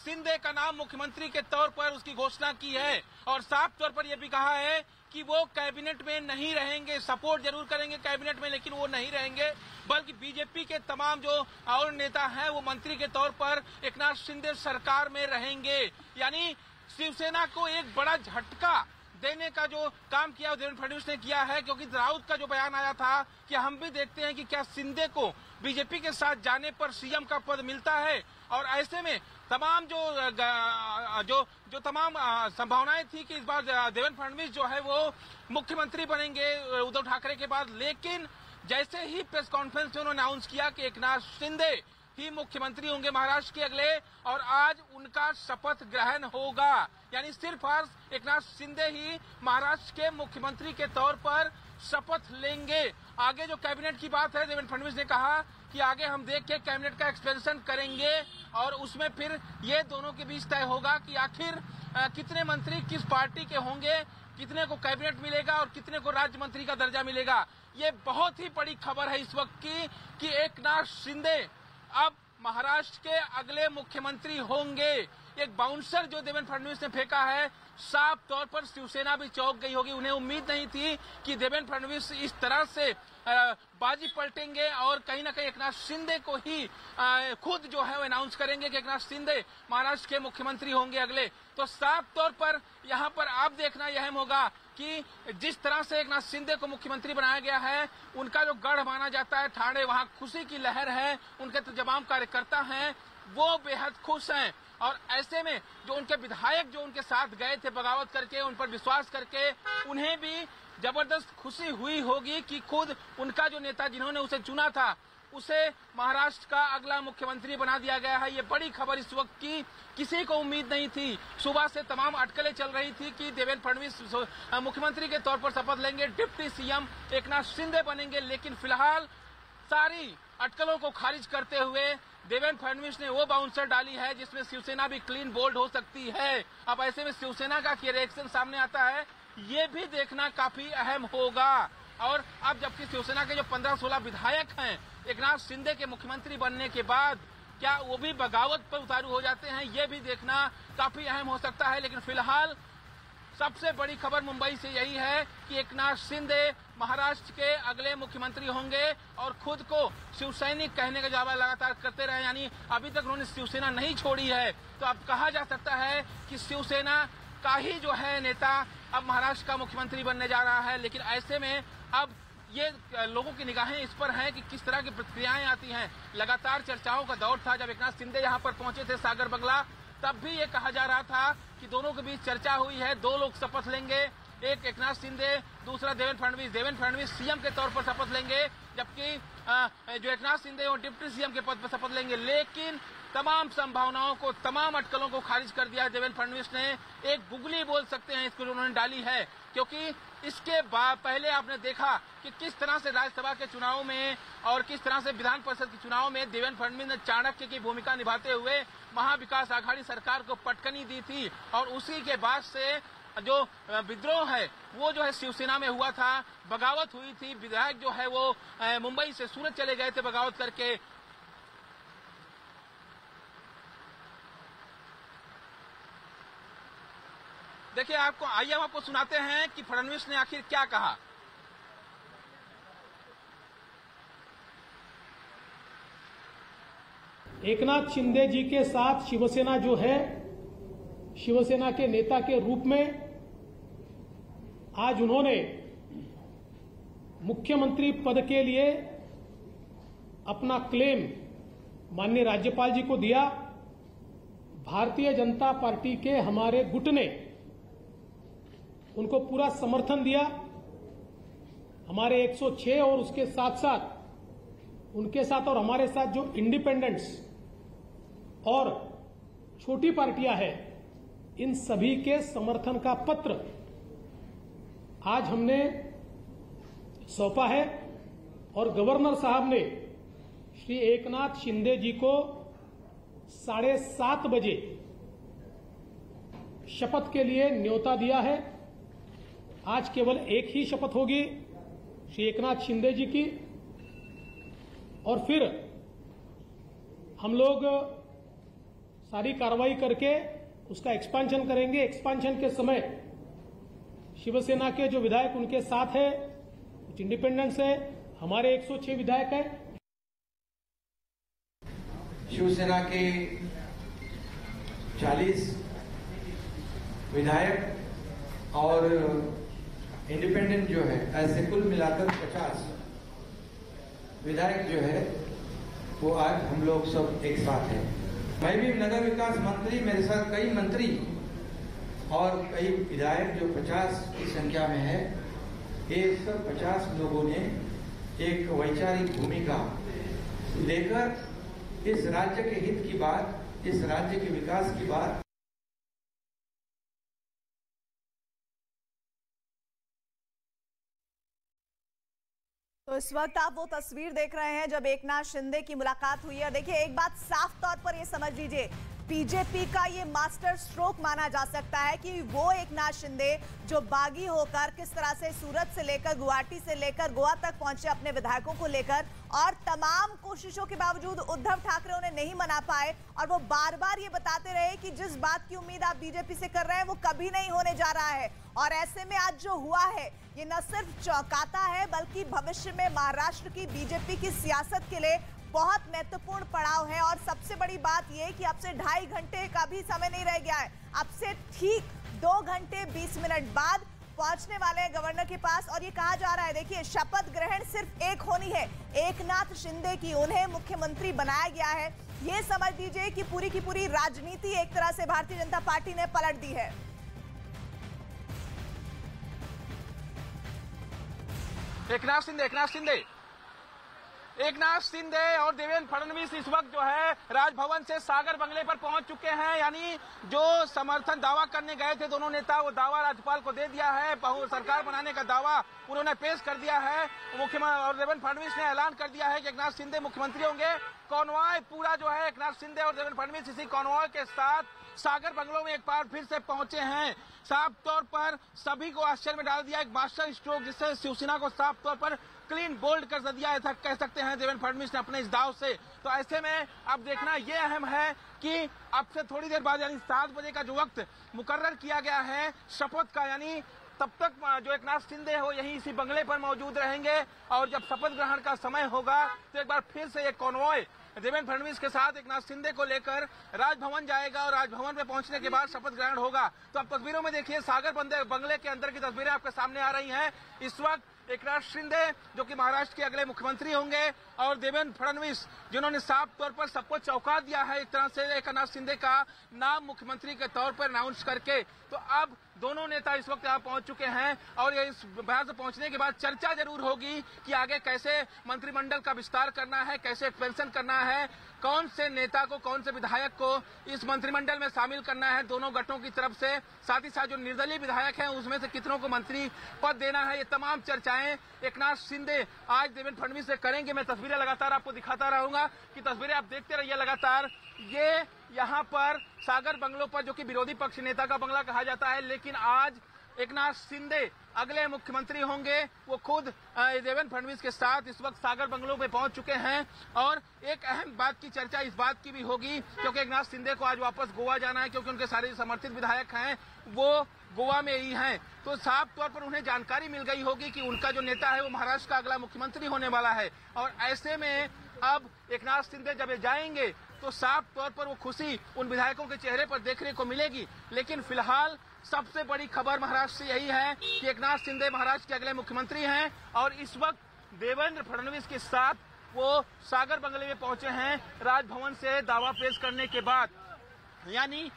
शिंदे का नाम मुख्यमंत्री के तौर पर उसकी घोषणा की है और साफ तौर पर यह भी कहा है कि वो कैबिनेट में नहीं रहेंगे। सपोर्ट जरूर करेंगे कैबिनेट में, लेकिन वो नहीं रहेंगे, बल्कि बीजेपी के तमाम जो और नेता हैं वो मंत्री के तौर पर एकनाथ शिंदे सरकार में रहेंगे। यानी शिवसेना को एक बड़ा झटका देने का जो काम किया देवेंद्र फडणवीस ने किया है, क्योंकि राउत का जो बयान आया था कि हम भी देखते हैं कि क्या शिंदे को बीजेपी के साथ जाने पर सीएम का पद मिलता है, और ऐसे में तमाम जो तमाम संभावनाएं थी कि इस बार देवेंद्र फडणवीस जो है वो मुख्यमंत्री बनेंगे उद्धव ठाकरे के बाद। लेकिन जैसे ही प्रेस कॉन्फ्रेंस में उन्होंने अनाउंस किया कि एकनाथ शिंदे ही मुख्यमंत्री होंगे महाराष्ट्र के अगले, और आज उनका शपथ ग्रहण होगा, यानी सिर्फ आज एकनाथ शिंदे ही महाराष्ट्र के मुख्यमंत्री के तौर पर शपथ लेंगे। आगे जो कैबिनेट की बात है, देवेंद्र फडणवीस ने कहा कि आगे हम देख के कैबिनेट का एक्सपेंशन करेंगे और उसमें फिर ये दोनों के बीच तय होगा कि आखिर कितने मंत्री किस पार्टी के होंगे, कितने को कैबिनेट मिलेगा और कितने को राज्य मंत्री का दर्जा मिलेगा। ये बहुत ही बड़ी खबर है इस वक्त की कि एकनाथ शिंदे अब महाराष्ट्र के अगले मुख्यमंत्री होंगे। एक बाउंसर जो देवेंद्र फडणवीस ने फेंका है, साफ तौर पर शिवसेना भी चौंक गई होगी। उन्हें उम्मीद नहीं थी कि देवेंद्र फडणवीस इस तरह से बाजी पलटेंगे और कहीं ना कहीं एकनाथ शिंदे को ही खुद जो है वो अनाउंस करेंगे कि एकनाथ शिंदे महाराष्ट्र के मुख्यमंत्री होंगे अगले। तो साफ तौर पर यहाँ पर आप देखना यह अहम होगा कि जिस तरह से एकनाथ शिंदे को मुख्यमंत्री बनाया गया है, उनका जो गढ़ माना जाता है ठाणे, वहां खुशी की लहर है। उनके तमाम कार्यकर्ता हैं वो बेहद खुश हैं, और ऐसे में जो उनके विधायक जो उनके साथ गए थे बगावत करके, उन पर विश्वास करके, उन्हें भी जबरदस्त खुशी हुई होगी कि खुद उनका जो नेता जिन्होंने उसे चुना था उसे महाराष्ट्र का अगला मुख्यमंत्री बना दिया गया है। ये बड़ी खबर इस वक्त की किसी को उम्मीद नहीं थी। सुबह से तमाम अटकलें चल रही थी कि देवेंद्र फडणवीस मुख्यमंत्री के तौर पर शपथ लेंगे, डिप्टी सीएम एकनाथ शिंदे बनेंगे, लेकिन फिलहाल सारी अटकलों को खारिज करते हुए देवेंद्र फडणवीस ने वो बाउंसर डाली है जिसमें शिवसेना भी क्लीन बोल्ड हो सकती है। अब ऐसे में शिवसेना का क्या रिएक्शन सामने आता है, ये भी देखना काफी अहम होगा। और अब जबकि शिवसेना के जो 15-16 विधायक हैं, एकनाथ शिंदे के मुख्यमंत्री बनने के बाद क्या वो भी बगावत पर उतारू हो जाते हैं, ये भी देखना काफी अहम हो सकता है। लेकिन फिलहाल सबसे बड़ी खबर मुंबई से यही है कि एकनाथ शिंदे महाराष्ट्र के अगले मुख्यमंत्री होंगे और खुद को शिवसैनिक कहने का दावा लगातार करते रहे। यानी अभी तक उन्होंने शिवसेना नहीं छोड़ी है, तो अब कहा जा सकता है कि शिवसेना का ही जो है नेता अब महाराष्ट्र का मुख्यमंत्री बनने जा रहा है। लेकिन ऐसे में अब ये लोगों की निगाहें इस पर हैं कि किस तरह की प्रतिक्रियाएं आती हैं। लगातार चर्चाओं का दौर था। जब एकनाथ शिंदे यहाँ पर पहुंचे थे सागर बंगला, तब भी ये कहा जा रहा था कि दोनों के बीच चर्चा हुई है, दो लोग शपथ लेंगे, एक एकनाथ शिंदे, दूसरा देवेंद्र फडणवीस। देवेंद्र फडणवीस सीएम के तौर पर शपथ लेंगे, जबकि जो एकनाथ शिंदे वो डिप्टी सीएम के पद पर शपथ लेंगे। लेकिन तमाम संभावनाओं को, तमाम अटकलों को खारिज कर दिया है देवेंद्र फडणवीस ने। एक गुगली बोल सकते हैं इसको उन्होंने डाली है, क्योंकि इसके बाद पहले आपने देखा कि किस तरह से राज्यसभा के चुनाव में और किस तरह से विधान परिषद के चुनाव में देवेंद्र फडणवीस ने चाणक्य की भूमिका निभाते हुए महाविकास आघाड़ी सरकार को पटकनी दी थी, और उसी के बाद से जो विद्रोह है वो जो है शिवसेना में हुआ था, बगावत हुई थी। विधायक जो है वो मुंबई से सूरत चले गए थे बगावत करके। देखिए आइए हम आपको सुनाते हैं कि फडणवीस ने आखिर क्या कहा। एकनाथ शिंदे जी के साथ शिवसेना जो है, शिवसेना के नेता के रूप में आज उन्होंने मुख्यमंत्री पद के लिए अपना क्लेम माननीय राज्यपाल जी को दिया। भारतीय जनता पार्टी के हमारे गुट ने उनको पूरा समर्थन दिया। हमारे 106 और उसके साथ साथ उनके साथ और हमारे साथ जो इंडिपेंडेंट्स और छोटी पार्टियां हैं, इन सभी के समर्थन का पत्र आज हमने सौंपा है, और गवर्नर साहब ने श्री एकनाथ शिंदे जी को 7:30 बजे शपथ के लिए न्योता दिया है। आज केवल एक ही शपथ होगी श्री एकनाथ शिंदे जी की, और फिर हम लोग सारी कार्रवाई करके उसका एक्सपांशन करेंगे। एक्सपांशन के समय शिवसेना के जो विधायक उनके साथ है, कुछ इंडिपेंडेंट्स है, हमारे 106 विधायक है। शिवसेना के 40 विधायक और इंडिपेंडेंट जो है, ऐसे कुल मिलाकर 50 विधायक जो है वो आज हम लोग सब एक साथ हैं। मैं भी नगर विकास मंत्री, मेरे साथ कई मंत्री और कई विधायक जो 50 की संख्या में है, ये सब 50 लोगों ने एक वैचारिक भूमिका लेकर इस राज्य के हित की बात, इस राज्य के विकास की बात तो इस वक्त आप वो तस्वीर देख रहे हैं जब एकनाथ शिंदे की मुलाकात हुई है। देखिए, एक बात साफ तौर पर ये समझ लीजिए, बीजेपी का ये मास्टर स्ट्रोक माना जा सकता है कि वो एकनाथ शिंदे जो बागी होकर किस तरह से सूरत से लेकर गुवाहाटी से लेकर गोवा तक पहुंचे अपने विधायकों को लेकर, और तमाम कोशिशों के बावजूद उद्धव ठाकरे उन्हें नहीं मना पाए और वो बार बार ये बताते रहे कि जिस बात की उम्मीद आप बीजेपी से कर रहे हैं वो कभी नहीं होने जा रहा है। और ऐसे में आज जो हुआ है ये न सिर्फ चौंकाता है बल्कि भविष्य में महाराष्ट्र की बीजेपी की सियासत के लिए बहुत महत्वपूर्ण पड़ाव है। और सबसे बड़ी बात यह कि अब से 2.5 घंटे का भी समय नहीं रह गया है। अब से ठीक 2 घंटे 20 मिनट बाद पहुंचने वाले हैं गवर्नर के पास। और ये कहा जा रहा है, देखिए, शपथ ग्रहण सिर्फ एक होनी है, एकनाथ शिंदे की, उन्हें मुख्यमंत्री बनाया गया है। ये समझ लीजिए कि पूरी की पूरी राजनीति एक तरह से भारतीय जनता पार्टी ने पलट दी है। एकनाथ शिंदे और देवेंद्र फडणवीस इस वक्त जो है राजभवन से सागर बंगले पर पहुंच चुके हैं। यानी जो समर्थन दावा करने गए थे दोनों नेता, वो दावा राज्यपाल को दे दिया है। सरकार बनाने का दावा उन्होंने पेश कर दिया है। मुख्यमंत्री और देवेंद्र फडणवीस ने ऐलान कर दिया है कि एकनाथ शिंदे मुख्यमंत्री होंगे। कॉन्वॉय पूरा जो है एकनाथ शिंदे और देवेंद्र फडणवीस इसी कॉन्वॉय के साथ सागर बंगलों में एक बार फिर से पहुंचे हैं। साफ तौर पर सभी को आश्चर्य में डाल दिया एक मास्टर स्ट्रोक, जिससे शिवसेना को साफ तौर पर क्लीन बोल्ड कर दिया है, ऐसा कह सकते हैं देवेंद्र फडणवीस ने अपने इस दाव से। तो ऐसे में अब देखना ये अहम है कि अब से थोड़ी देर बाद यानी 7 बजे का जो वक्त मुकर्रर किया गया है शपथ का, यानी तब तक जो एकनाथ शिंदे हो यहीं इसी बंगले पर मौजूद रहेंगे। और जब शपथ ग्रहण का समय होगा तो एक बार फिर से एक कॉन्वॉय देवेंद्र फडणवीस के साथ एकनाथ शिंदे को लेकर राजभवन जाएगा और राजभवन में पहुंचने के बाद शपथ ग्रहण होगा। तो आप तस्वीरों में देखिए, सागर बंगले के अंदर की तस्वीरें आपके सामने आ रही हैं। इस वक्त एकनाथ शिंदे जो कि महाराष्ट्र के अगले मुख्यमंत्री होंगे और देवेंद्र फडणवीस जिन्होंने साफ तौर पर सबको चौंका दिया है एक तरह से एकनाथ शिंदे का नाम मुख्यमंत्री के तौर पर अनाउंस करके। तो अब दोनों नेता इस वक्त यहाँ पहुंच चुके हैं और इस यहाँ से पहुंचने के बाद चर्चा जरूर होगी कि आगे कैसे मंत्रिमंडल का विस्तार करना है, कैसे एक्सपेंशन करना है, कौन से नेता को, कौन से विधायक को इस मंत्रिमंडल में शामिल करना है दोनों गठों की तरफ से। साथ ही साथ जो निर्दलीय विधायक हैं उसमें से कितनों को मंत्री पद देना है, ये तमाम चर्चाएं एकनाथ शिंदे आज देवेंद्र फडणवीस से करेंगे। मैं तस्वीरें लगातार आपको दिखाता रहूंगा कि तस्वीरें आप देखते रहिए लगातार। ये यहाँ पर सागर बंगलों पर, जो कि विरोधी पक्ष नेता का बंगला कहा जाता है, लेकिन आज एकनाथ शिंदे अगले मुख्यमंत्री होंगे, वो खुद देवेंद्र फडणवीस के साथ इस वक्त सागर बंगलों में पहुंच चुके हैं। और एक अहम बात की चर्चा इस बात की भी होगी क्योंकि एकनाथ शिंदे को आज वापस गोवा जाना है, क्योंकि उनके सारे समर्थित विधायक हैं वो गोवा में ही हैं। तो साफ तौर पर उन्हें जानकारी मिल गई होगी कि उनका जो नेता है वो महाराष्ट्र का अगला मुख्यमंत्री होने वाला है। और ऐसे में अब एकनाथ शिंदे जब जाएंगे तो साफ तौर पर वो खुशी उन विधायकों के चेहरे पर देखने को मिलेगी। लेकिन फिलहाल सबसे बड़ी खबर महाराष्ट्र से यही है कि एकनाथ शिंदे महाराष्ट्र के अगले मुख्यमंत्री हैं और इस वक्त देवेंद्र फडणवीस के साथ वो सागर बंगले में पहुंचे हैं राजभवन से दावा पेश करने के बाद। यानी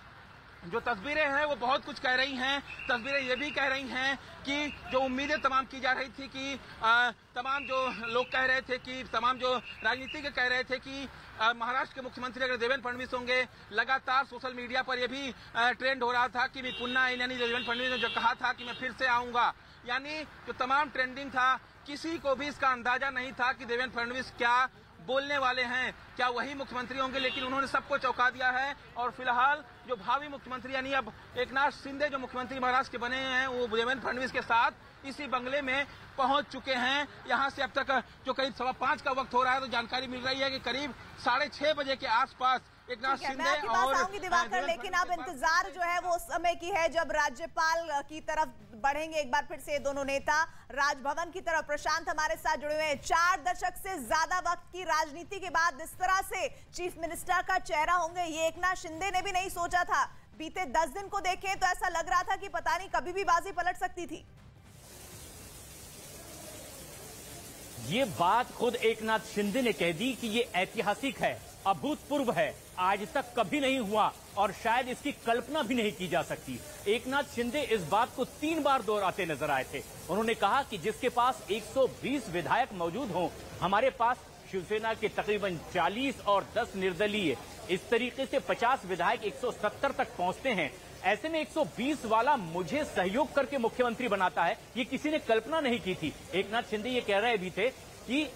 जो तस्वीरें हैं वो बहुत कुछ कह रही हैं। तस्वीरें ये भी कह रही हैं कि जो उम्मीदें तमाम की जा रही थी कि तमाम जो लोग कह रहे थे कि तमाम जो राजनीतिज्ञ कह रहे थे कि महाराष्ट्र के मुख्यमंत्री अगर देवेंद्र फडणवीस होंगे, लगातार सोशल मीडिया पर यह भी ट्रेंड हो रहा था कि मैं पुन्हा यानी देवेंद्र फडणवीस ने जो कहा था कि मैं फिर से आऊंगा, यानी जो तमाम ट्रेंडिंग था, किसी को भी इसका अंदाजा नहीं था कि देवेंद्र फडणवीस क्या बोलने वाले हैं, क्या वही मुख्यमंत्री होंगे। लेकिन उन्होंने सबको चौंका दिया है और फिलहाल जो भावी मुख्यमंत्री यानी अब एकनाथ शिंदे जो मुख्यमंत्री महाराष्ट्र के बने हैं वो देवेंद्र फडणवीस के साथ इसी बंगले में पहुंच चुके हैं। यहां से अब तक जो करीब 5:15 का वक्त हो रहा है तो जानकारी मिल रही है कि करीब 6:30 बजे के आसपास एकनाथ शिंदे मैं आपकी बात आऊंगी दिवाकर, लेकिन अब इंतजार जो है वो उस समय की है जब राज्यपाल की तरफ बढ़ेंगे एक बार फिर से दोनों नेता राजभवन की तरफ। प्रशांत हमारे साथ जुड़े हुए हैं। 4 दशक से ज्यादा वक्त की राजनीति के बाद इस तरह से चीफ मिनिस्टर का चेहरा होंगे, ये एकनाथ शिंदे ने भी नहीं सोचा था। बीते 10 दिन को देखें तो ऐसा लग रहा था कि पता नहीं कभी भी बाजी पलट सकती थी। ये बात खुद एकनाथ शिंदे ने कह दी कि ये ऐतिहासिक है, अभूतपूर्व है, आज तक कभी नहीं हुआ और शायद इसकी कल्पना भी नहीं की जा सकती। एकनाथ शिंदे इस बात को 3 बार दोहराते नजर आए थे। उन्होंने कहा कि जिसके पास 120 विधायक मौजूद हों, हमारे पास शिवसेना के तकरीबन 40 और 10 निर्दलीय, इस तरीके से 50 विधायक 170 तक पहुंचते हैं। ऐसे में 120 वाला मुझे सहयोग करके मुख्यमंत्री बनाता है, ये किसी ने कल्पना नहीं की थी। एकनाथ शिंदे ये कह रहे भी थे कि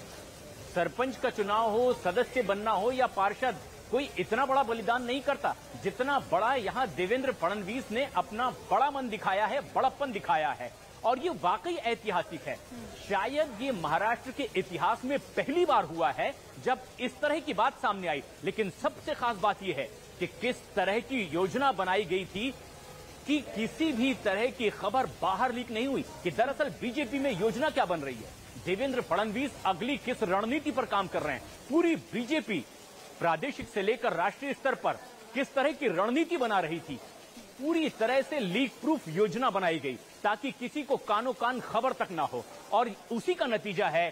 सरपंच का चुनाव हो, सदस्य बनना हो या पार्षद, कोई इतना बड़ा बलिदान नहीं करता जितना बड़ा यहाँ देवेंद्र फडणवीस ने अपना बड़ा मन दिखाया है, बड़प्पन दिखाया है और ये वाकई ऐतिहासिक है। शायद ये महाराष्ट्र के इतिहास में पहली बार हुआ है जब इस तरह की बात सामने आई। लेकिन सबसे खास बात यह है कि किस तरह की योजना बनाई गई थी कि किसी भी तरह की खबर बाहर लीक नहीं हुई कि दरअसल बीजेपी में योजना क्या बन रही है, देवेंद्र फडणवीस अगली किस रणनीति पर काम कर रहे हैं। पूरी बीजेपी प्रादेशिक से लेकर राष्ट्रीय स्तर पर किस तरह की रणनीति बना रही थी, पूरी तरह से लीक प्रूफ योजना बनाई गई ताकि किसी को कानो कान खबर तक ना हो। और उसी का नतीजा है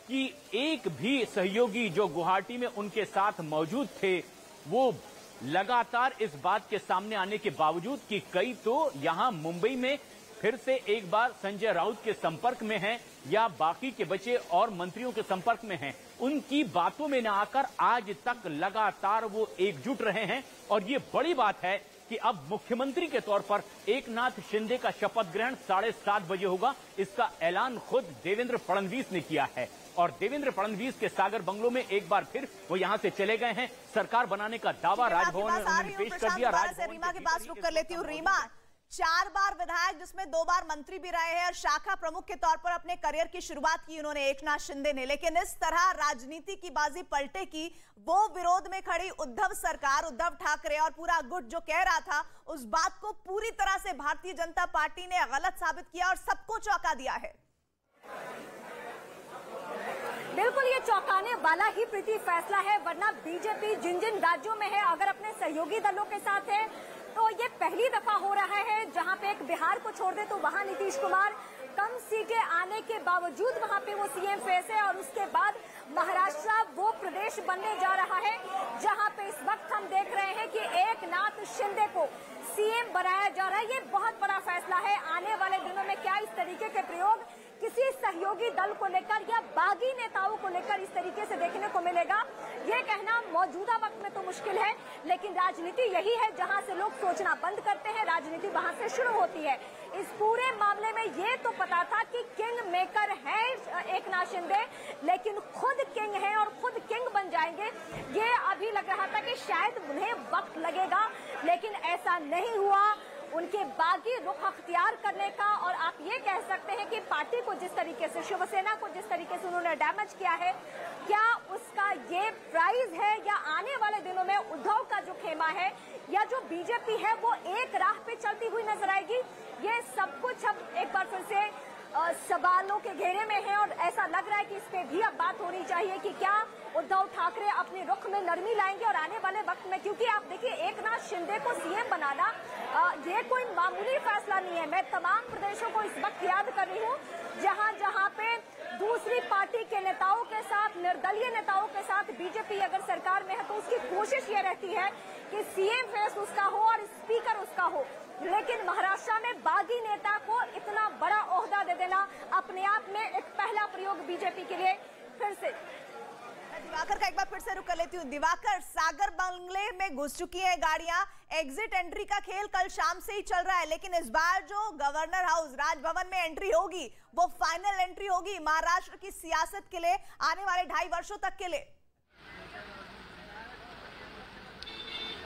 कि एक भी सहयोगी जो गुवाहाटी में उनके साथ मौजूद थे, वो लगातार इस बात के सामने आने के बावजूद कि कई तो यहां मुंबई में फिर से एक बार संजय राउत के संपर्क में हैं या बाकी के बचे और मंत्रियों के संपर्क में हैं, उनकी बातों में न आकर आज तक लगातार वो एकजुट रहे हैं। और ये बड़ी बात है कि अब मुख्यमंत्री के तौर पर एकनाथ शिंदे का शपथ ग्रहण 7:30 बजे होगा। इसका ऐलान खुद देवेंद्र फडणवीस ने किया है और देवेंद्र फडणवीस के सागर बंगलो में एक बार फिर वो यहां से चले गए हैं। सरकार बनाने का दावा राजभवन में उन्होंने पेश कर दिया। रीमा के पास रुक कर लेती हूँ। रीमा, 4 बार विधायक जिसमें 2 बार मंत्री भी रहे हैं और शाखा प्रमुख के तौर पर अपने करियर की शुरुआत की उन्होंने एकनाथ शिंदे ने, लेकिन इस तरह राजनीति की बाजी पलटे की वो विरोध में खड़ी उद्धव सरकार, उद्धव ठाकरे और पूरा गुट जो कह रहा था उस बात को पूरी तरह से भारतीय जनता पार्टी ने गलत साबित किया और सबको चौंका दिया है। बिल्कुल ये चौंकाने वाला ही प्रीति फैसला है, वरना बीजेपी जिन जिन राज्यों में है अगर अपने सहयोगी दलों के साथ है तो ये पहली दफा हो रहा है जहां पे एक बिहार को छोड़ दे तो वहां नीतीश कुमार कम सीटें आने के बावजूद वहां पे वो सीएम फेस है और उसके बाद महाराष्ट्र वो प्रदेश बनने जा रहा है जहां पे इस वक्त हम देख रहे हैं कि एकनाथ शिंदे को सीएम बनाया जा रहा है। ये बहुत बड़ा फैसला है। आने वाले दिनों में क्या इस तरीके के प्रयोग किसी सहयोगी दल को लेकर या बागी नेताओं को लेकर इस तरीके से देखने को मिलेगा, ये कहना मौजूदा वक्त में तो मुश्किल है, लेकिन राजनीति यही है जहां से लोग सोचना बंद करते हैं, राजनीति वहां से शुरू होती है। इस पूरे मामले में ये तो पता था कि किंग मेकर है एकनाथ शिंदे, लेकिन खुद किंग है और खुद किंग बन जाएंगे, ये अभी लग रहा था कि शायद उन्हें वक्त लगेगा, लेकिन ऐसा नहीं हुआ। उनके बागी रुख अख्तियार करने का, और आप ये कह सकते हैं कि पार्टी को जिस तरीके से, शिवसेना को जिस तरीके से उन्होंने डैमेज किया है, क्या उसका ये प्राइज है या आने वाले दिनों में उद्धव का जो खेमा है या जो बीजेपी है वो एक राह पे चलती हुई नजर आएगी। ये सब कुछ अब एक बार फिर से सवालों के घेरे में है और ऐसा लग रहा है कि इस पे भी अब बात होनी चाहिए कि क्या उद्धव ठाकरे अपने रुख में नरमी लाएंगे और आने वाले वक्त में, क्योंकि आप देखिए एकनाथ शिंदे को सीएम बनाना ये कोई मामूली फैसला नहीं है। मैं तमाम प्रदेशों को इस वक्त याद कर रही हूँ जहाँ जहाँ पे दूसरी पार्टी के नेताओं के साथ, निर्दलीय नेताओं के साथ बीजेपी अगर सरकार में है तो उसकी कोशिश ये रहती है कि सीएम फेस उसका हो और स्पीकर उसका हो, लेकिन महाराष्ट्र में बागी नेता को इतना बड़ा ओहदा दे देना अपने आप में एक पहला प्रयोग बीजेपी के लिए। फिर से दिवाकर का एक बार फिर से रुक कर लेती हूँ। दिवाकर, सागर बंगले में घुस चुकी है गाड़ियां, एग्जिट एंट्री का खेल कल शाम से ही चल रहा है, लेकिन इस बार जो गवर्नर हाउस राजभवन में एंट्री होगी वो फाइनल एंट्री होगी महाराष्ट्र की सियासत के लिए आने वाले 2.5 वर्षों तक के लिए।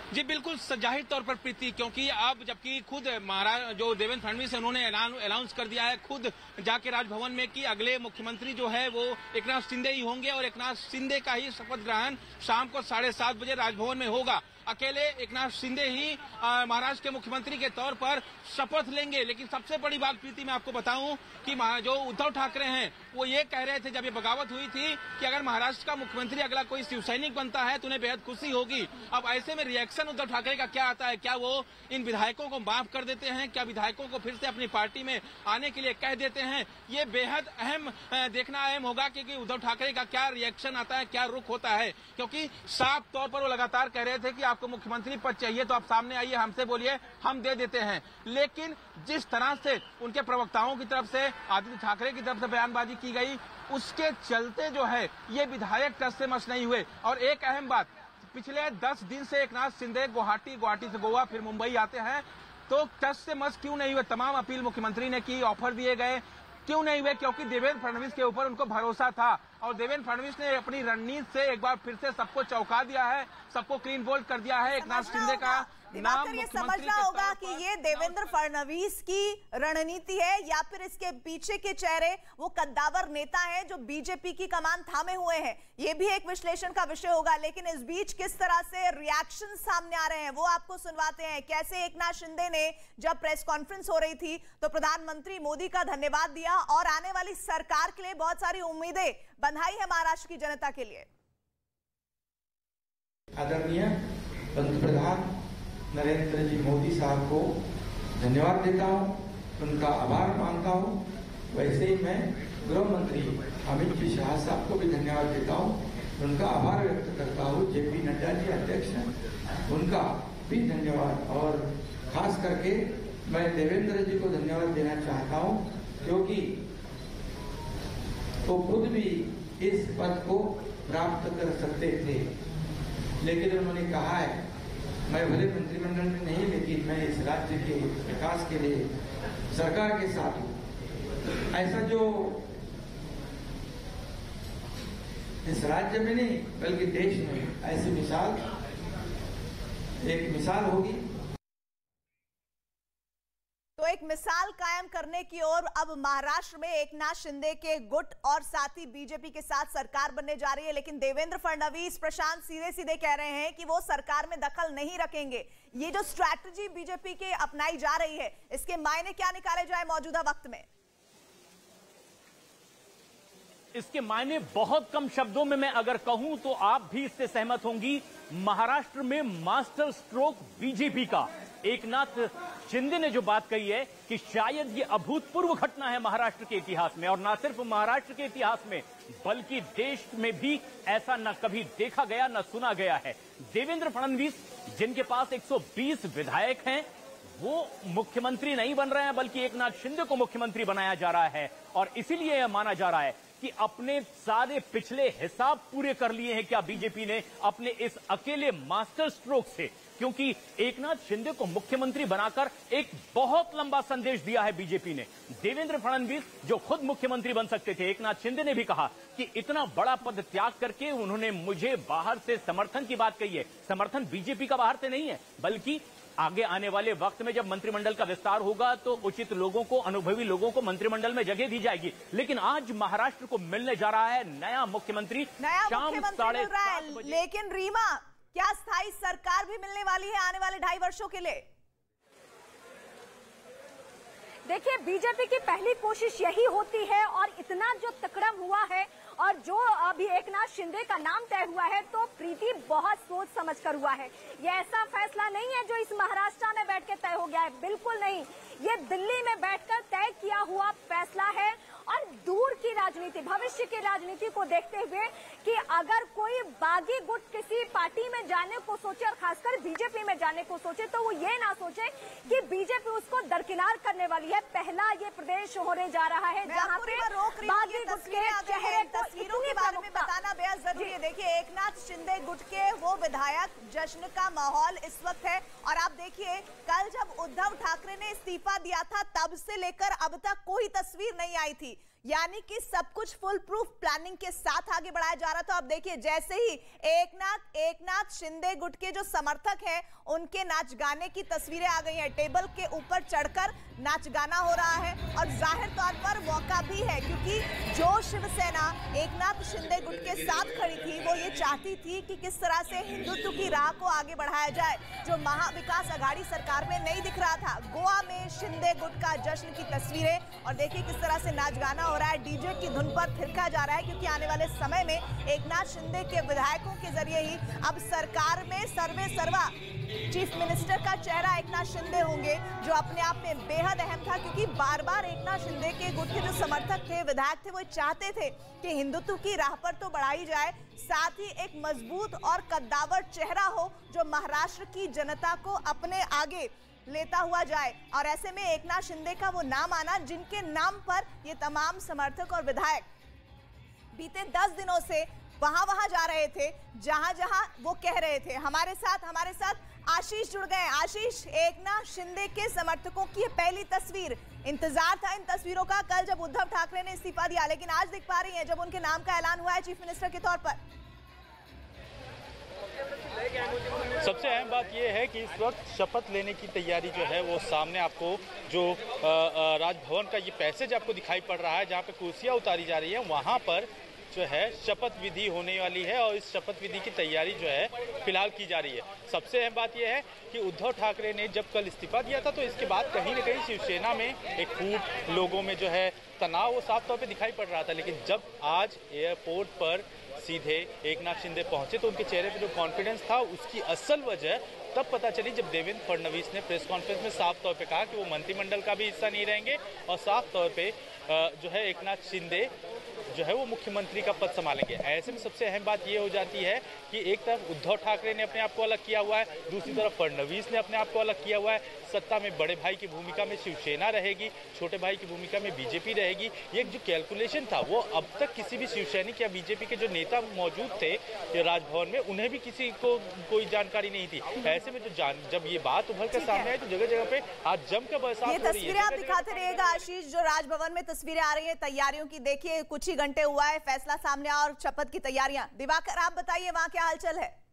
जी बिल्कुल जाहिर तौर पर प्रीति, क्योंकि अब जबकि खुद महाराज जो देवेंद्र फडणवीस है उन्होंने अनाउंस कर दिया है खुद जाके राजभवन में कि अगले मुख्यमंत्री जो है वो एकनाथ शिंदे ही होंगे और एकनाथ शिंदे का ही शपथ ग्रहण शाम को 7:30 बजे राजभवन में होगा। अकेले एकनाथ शिंदे ही महाराष्ट्र के मुख्यमंत्री के तौर पर शपथ लेंगे। लेकिन सबसे बड़ी बात प्रीति मैं आपको बताऊं कि जो उद्धव ठाकरे हैं वो ये कह रहे थे जब ये बगावत हुई थी कि अगर महाराष्ट्र का मुख्यमंत्री अगला कोई शिवसैनिक बनता है तो उन्हें बेहद खुशी होगी। अब ऐसे में रिएक्शन उद्धव ठाकरे का क्या आता है? क्या वो इन विधायकों को माफ कर देते हैं? क्या विधायकों को फिर से अपनी पार्टी में आने के लिए कह देते हैं? ये बेहद अहम देखना अहम होगा कि उद्धव ठाकरे का क्या रिएक्शन आता है, क्या रुख होता है। क्योंकि साफ तौर पर वो लगातार कह रहे थे कि आपको मुख्यमंत्री पद चाहिए तो आप सामने आइए, हमसे बोलिए, हम दे देते हैं। लेकिन जिस तरह से उनके प्रवक्ताओं की तरफ से, आदित्य ठाकरे की तरफ से बयानबाजी की गई, उसके चलते जो है ये विधायक टस से मस नहीं हुए। और एक अहम बात, पिछले 10 दिन से एकनाथ शिंदे गुवाहाटी से गोवा फिर मुंबई आते हैं, तो टस से मस क्यों नहीं हुए? तमाम अपील मुख्यमंत्री ने की, ऑफर दिए गए, क्यों नहीं हुए? क्योंकि देवेंद्र फडणवीस के ऊपर उनको भरोसा था और देवेंद्र फडणवीस ने अपनी रणनीति से एक बार फिर से सबको चौंका दिया है, सबको क्लीन बोल्ड कर दिया है। एकनाथ शिंदे का नाम ये समझना होगा कि ये देवेंद्र फडणवीस की रणनीति है या फिर इसके पीछे के चेहरे वो कद्दावर नेता हैं जो बीजेपी की कमान थामे हुए हैं। ये भी एक विश्लेषण का विषय होगा। लेकिन इस बीच किस तरह से रिएक्शन सामने आ रहे हैं वो आपको सुनवाते हैं। कैसे एकनाथ शिंदे ने जब प्रेस कॉन्फ्रेंस हो रही थी तो प्रधानमंत्री मोदी का धन्यवाद दिया और आने वाली सरकार के लिए बहुत सारी उम्मीदें बंधाई है महाराष्ट्र की जनता के लिए। आदरणीय पंतप्रधान नरेंद्र जी मोदी साहब को धन्यवाद देता हूँ, उनका आभार मानता हूँ। वैसे ही मैं गृह मंत्री अमित जी शाह साहब को भी धन्यवाद देता हूँ, उनका आभार व्यक्त करता हूँ। जेपी नड्डा जी अध्यक्ष हैं, उनका भी धन्यवाद। और खास करके मैं देवेंद्र जी को धन्यवाद देना चाहता हूँ क्योंकि वो खुद भी इस पद को प्राप्त कर सकते थे, लेकिन उन्होंने कहा है मैं भले मंत्रिमंडल में नहीं लेकिन मैं इस राज्य के विकास के लिए सरकार के साथ हूं। ऐसा जो इस राज्य में नहीं बल्कि देश में ऐसी एक मिसाल होगी। तो एक मिसाल कायम करने की ओर अब महाराष्ट्र में एकनाथ शिंदे के गुट और साथ ही बीजेपी के साथ सरकार बनने जा रही है। लेकिन देवेंद्र फडणवीस प्रशांत सीधे सीधे कह रहे हैं कि वो सरकार में दखल नहीं रखेंगे। ये जो स्ट्रैटेजी बीजेपी की अपनाई जा रही है इसके मायने क्या निकाले जाए मौजूदा वक्त में? इसके मायने बहुत कम शब्दों में मैं अगर कहूं तो आप भी इससे सहमत होंगी। महाराष्ट्र में मास्टर स्ट्रोक बीजेपी का एकनाथ शिंदे ने जो बात कही है कि शायद ये अभूतपूर्व घटना है महाराष्ट्र के इतिहास में, और न सिर्फ महाराष्ट्र के इतिहास में बल्कि देश में भी ऐसा न कभी देखा गया न सुना गया है। देवेंद्र फडणवीस जिनके पास 120 विधायक हैं वो मुख्यमंत्री नहीं बन रहे हैं बल्कि एकनाथ शिंदे को मुख्यमंत्री बनाया जा रहा है। और इसीलिए यह माना जा रहा है कि अपने सारे पिछले हिसाब पूरे कर लिए हैं क्या बीजेपी ने अपने इस अकेले मास्टर स्ट्रोक से, क्योंकि एकनाथ शिंदे को मुख्यमंत्री बनाकर एक बहुत लंबा संदेश दिया है बीजेपी ने। देवेंद्र फडणवीस जो खुद मुख्यमंत्री बन सकते थे, एकनाथ शिंदे ने भी कहा कि इतना बड़ा पद त्याग करके उन्होंने मुझे बाहर से समर्थन की बात कही है। समर्थन बीजेपी का बाहर से नहीं है बल्कि आगे आने वाले वक्त में जब मंत्रिमंडल का विस्तार होगा तो उचित लोगों को, अनुभवी लोगों को मंत्रिमंडल में जगह दी जाएगी। लेकिन आज महाराष्ट्र को मिलने जा रहा है नया मुख्यमंत्री शाम 7:30 बजे। लेकिन रीमा, क्या स्थायी सरकार भी मिलने वाली है आने वाले 2.5 वर्षों के लिए? देखिए, बीजेपी की पहली कोशिश यही होती है और इतना जो तकड़म हुआ है और जो अभी एकनाथ शिंदे का नाम तय हुआ है तो प्रीति बहुत सोच समझ कर हुआ है। ये ऐसा फैसला नहीं है जो इस महाराष्ट्र में बैठ के तय हो गया है, बिल्कुल नहीं। ये दिल्ली में बैठकर तय किया हुआ फैसला है और दूर की राजनीति, भविष्य की राजनीति को देखते हुए कि अगर कोई बागी गुट किसी पार्टी में जाने को सोचे और खासकर बीजेपी में जाने को सोचे तो वो ये ना सोचे कि बीजेपी उसको दरकिनार करने वाली है। पहला ये प्रदेश होने जा रहा है जहाँ पे बागी गुट के चेहरे तस्वीरों के बारे में बताना बेहद जरूरी है। देखिए, एकनाथ शिंदे गुट के वो विधायक, जश्न का माहौल इस वक्त है। और आप देखिए, कल जब उद्धव ठाकरे ने इस्तीफा दिया था तब से लेकर अब तक कोई तस्वीर नहीं आई थी। यानी कि सब कुछ फुल प्रूफ प्लानिंग के साथ आगे बढ़ाया जा रहा था। अब देखिए जैसे ही एकनाथ शिंदे गुट के जो समर्थक हैं उनके नाच गाने की तस्वीरें आ गई हैं, टेबल के ऊपर चढ़कर नाच गाना हो रहा है और जाहिर तौर पर मौका भी है क्योंकि जो शिवसेना एकनाथ शिंदे गुट के साथ खड़ी थी वो ये चाहती थी कि किस तरह से हिंदुत्व की राह को आगे बढ़ाया जाए, जो महाविकास अघाड़ी सरकार में नहीं दिख रहा था। गोवा में शिंदे गुट का जश्न की तस्वीरें और देखिए किस तरह से नाच गाना हो रहा है, डीजे की धुन पर थिरका जा रहा है क्योंकि आने वाले समय में एकनाथ शिंदे के विधायकों के जरिए ही अब सरकार में सर्वे सर्वा चीफ मिनिस्टर का चेहरा एकनाथ शिंदे होंगे, जो अपने आप में बेहद अहम था क्योंकि बार बार एकनाथ शिंदे के गुट के जो समर्थक थे, विधायक थे, वो चाहते थे कि हिंदुत्व की राह पर तो बढ़ाई जाए, साथ ही एक मजबूत और कद्दावर चेहरा हो जो महाराष्ट्र की जनता को अपने आगे लेता हुआ जाए। और ऐसे में एकनाथ शिंदे का वो नाम आना जिनके नाम पर ये तमाम समर्थक और विधायक बीते 10 दिनों से वहां जा रहे थे, जहां वो कह रहे थे। हमारे साथ आशीष जुड़ गए। आशीष, एकनाथ शिंदे के समर्थकों की ये पहली तस्वीर, इंतजार था इन तस्वीरों का कल जब उद्धव ठाकरे ने इस्तीफा दिया, लेकिन आज दिख पा रही है जब उनके नाम का ऐलान हुआ है चीफ मिनिस्टर के तौर पर। सबसे अहम बात यह है कि इस वक्त शपथ लेने की तैयारी जो है वो सामने आपको जो राजभवन का ये पैसेज आपको दिखाई पड़ रहा है, जहाँ पे कुर्सियाँ उतारी जा रही है, वहाँ पर जो है शपथ विधि होने वाली है और इस शपथ विधि की तैयारी जो है फिलहाल की जा रही है। सबसे अहम बात यह है कि उद्धव ठाकरे ने जब कल इस्तीफा दिया था तो इसके बाद कहीं ना कहीं शिवसेना में एक फूट, लोगों में जो है तनाव वो साफ तौर पे दिखाई पड़ रहा था, लेकिन जब आज एयरपोर्ट पर सीधे एकनाथ शिंदे पहुंचे तो उनके चेहरे पे जो कॉन्फिडेंस था उसकी असल वजह तब पता चली जब देवेंद्र फडणवीस ने प्रेस कॉन्फ्रेंस में साफ तौर पे कहा कि वो मंत्रिमंडल का भी हिस्सा नहीं रहेंगे और साफ तौर पे जो है एकनाथ शिंदे जो है वो मुख्यमंत्री का पद संभालेंगे। ऐसे में सबसे अहम बात ये हो जाती है कि एक तरफ उद्धव ठाकरे ने अपने आप को अलग किया हुआ है, दूसरी तरफ फडणवीस ने अपने आप को अलग किया हुआ है। सत्ता में बड़े भाई की भूमिका में शिवसेना रहेगी, छोटे भाई की भूमिका में बीजेपी रहेगी। ये जो कैलकुलेशन था वो अब तक किसी भी शिवसैनिक या बीजेपी के जो नेता मौजूद थे राजभवन में उन्हें भी किसी को कोई जानकारी नहीं थी। ऐसे में जब ये बात उभर कर सामने आई तो जगह जगह पे आज जमकर बरसात हो रही है। तस्वीरें आप दिखाते रहिएगा आशीष, जो राजभवन में तस्वीरें आ रही है तैयारियों की, देखिए कुछ ही घंटे हुआ है फैसला सामने और शपथ की तैयारियां। दिवाकर आप बताइए वहां क्या हालचाल है?